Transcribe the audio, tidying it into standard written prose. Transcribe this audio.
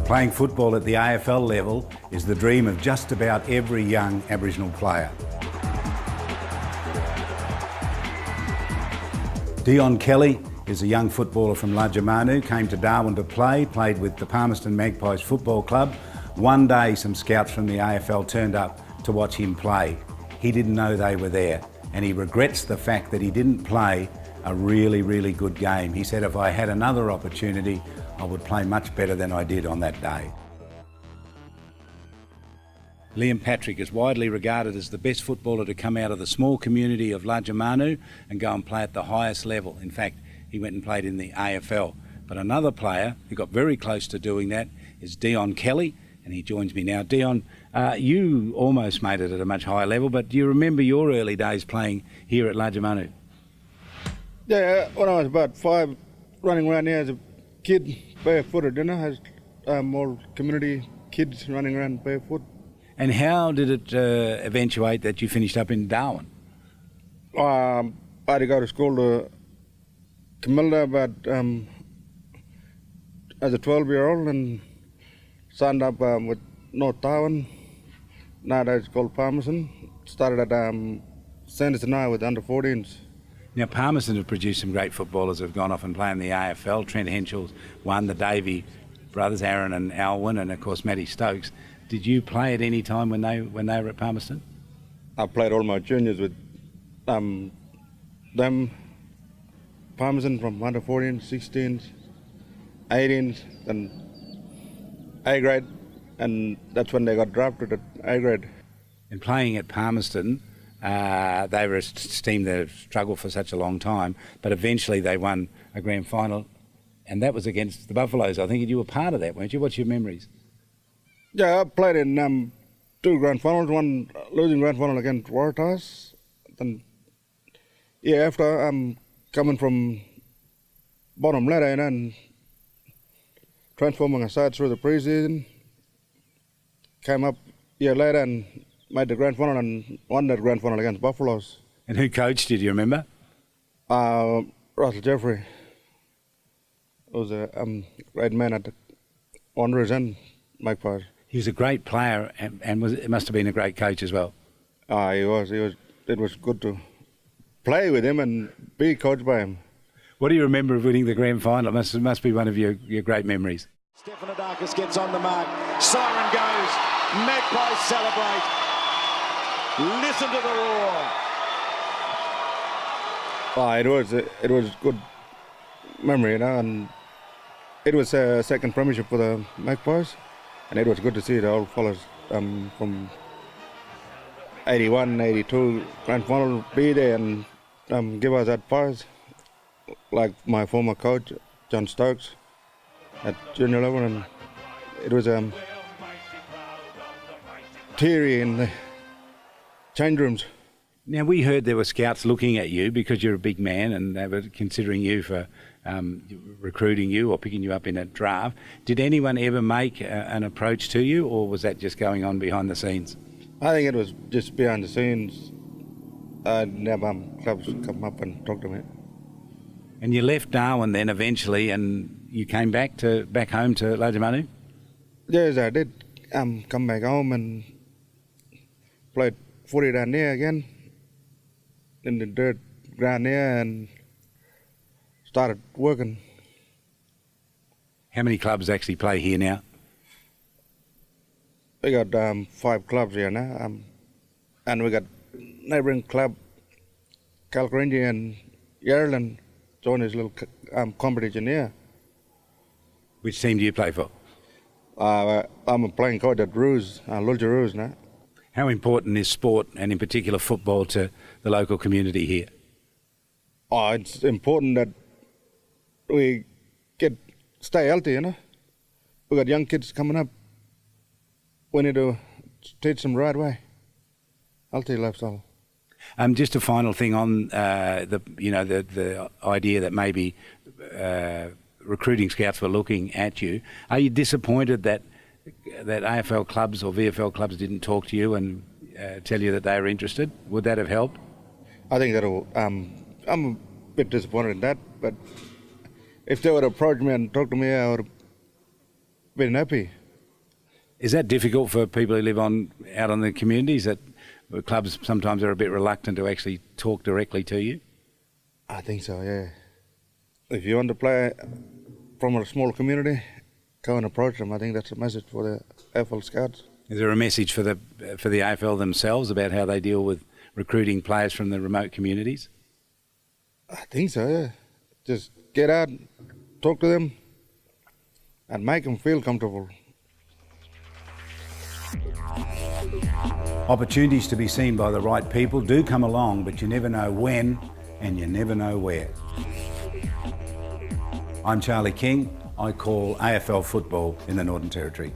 Playing football at the AFL level is the dream of just about every young Aboriginal player. Dion Kelly is a young footballer from Lajamanu, came to Darwin to play, played with the Palmerston Magpies Football Club. One day some scouts from the AFL turned up to watch him play. He didn't know they were there, and he regrets the fact that he didn't play a really, really good game. He said, if I had another opportunity, I would play much better than I did on that day. Liam Patrick is widely regarded as the best footballer to come out of the small community of Lajamanu and go and play at the highest level. In fact, he went and played in the AFL. But another player who got very close to doing that is Dion Kelly, and he joins me now. Dion, you almost made it at a much higher level, but do you remember your early days playing here at Lajamanu? Yeah, when I was about 5, running around here as a kid, barefooted, as all community kids running around barefoot. And how did it eventuate that you finished up in Darwin? I had to go to school to Camilla about as a 12-year-old and signed up with North Darwin. Nowadays it's called Palmerston. Started at Sanderson I with under 14s. Now, Palmerston have produced some great footballers who have gone off and played in the AFL. Trent Henschel's won, the Davey brothers, Aaron and Alwyn, and of course Matty Stokes. Did you play at any time when they were at Palmerston? I played all my juniors with them, Palmerston from under 14s, 16s, 18s, and A grade, and that's when they got drafted at A grade. And playing at Palmerston, they were a team that have struggled for such a long time, but eventually they won a grand final, and that was against the Buffaloes. I think you were part of that, weren't you? What's your memories? Yeah, I played in 2 grand finals, one losing grand final against Waratahs. Then, yeah, after I'm coming from bottom ladder and transforming a side through the pre-season, came up a year later and made the grand final and won that grand final against Buffaloes. And who coached you, do you remember? Russell Jeffrey. Was a great man at the Wanderers and Magpies. He was a great player and it must have been a great coach as well. He was. It was good to play with him and be coached by him. What do you remember of winning the grand final? It must be one of your great memories. Stephanodakis gets on the mark. Siren goes. Magpies celebrate. Listen to the roar. It was good memory, and it was a second premiership for the Magpies, and it was good to see the old fellas from 81, 82 grand final be there and give us that prize, like my former coach John Stokes at junior level, and it was teary in the change rooms. Now, we heard there were scouts looking at you because you're a big man and they were considering you for recruiting you or picking you up in a draft. Did anyone ever make an approach to you, or was that just going on behind the scenes? I think it was just behind the scenes. Never clubs come up and talk to me. And you left Darwin then eventually and you came back home to Lajamanu? Yes, I did come back home and played footy down there again in the dirt ground there and started working. How many clubs actually play here now? We got 5 clubs here now, and we got neighbouring club Kalkarinji and Yarland join this little competition here. Which team do you play for? I'm a playing coach at Roos, Lulja Roos now. How important is sport, and in particular football, to the local community here? It's important that we stay healthy, We got young kids coming up. We need to teach them the right way. Healthy lifestyle. Just a final thing on the idea that maybe recruiting scouts were looking at you. Are you disappointed that AFL clubs or VFL clubs didn't talk to you and tell you that they were interested? Would that have helped? I think that'll. I'm a bit disappointed in that, but if they would approach me and talk to me, I would very happy. Is that difficult for people who live out on the communities, that the clubs sometimes are a bit reluctant to actually talk directly to you? I think so, yeah. If you want to play from a small community, go and approach them. I think that's a message for the AFL scouts. Is there a message for the AFL themselves about how they deal with recruiting players from the remote communities? I think so, yeah. Just get out, talk to them, and make them feel comfortable. Opportunities to be seen by the right people do come along, but you never know when and you never know where. I'm Charlie King. I call AFL football in the Northern Territory.